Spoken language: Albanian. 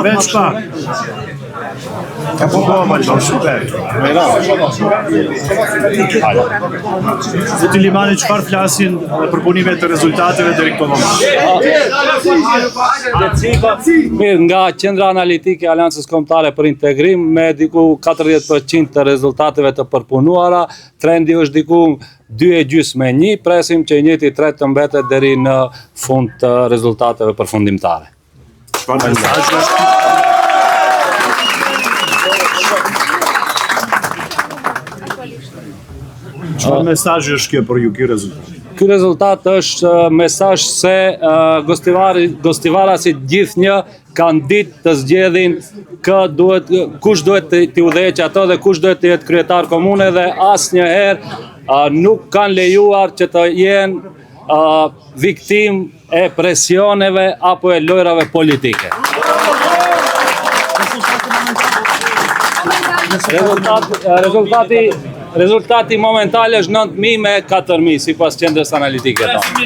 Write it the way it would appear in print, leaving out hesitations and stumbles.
Veç pak. Ka po Valdon, super. Zoti Limani, çfarë flasin për punimet të rezultateve deri këto moment? Mirë, nga Qendra Analitike e Aleancës Kombëtare për Integrim, me diku 40% të rezultateve të përpunuara, trendi është diku 2,5-1, presim që i njëjti trend të mbetet deri në fund të rezultateve përfundimtare. Çfarë mesazhi është? Çfarë mesazhi është kjo për ju ky rezultat? Ky rezultat është mesazh se gostivarasit gjithnjë kanë ditë të zgjedhin kush duhet t'i udhëheqë ato dhe kush duhet të jetë kryetar komune dhe asnjëherë nuk kanë lejuar që të jenë viktim e presioneve apo e lojrave politike. Rezultati momental është 9.000 me 4.000 sipas Qendrës Analitike tonë.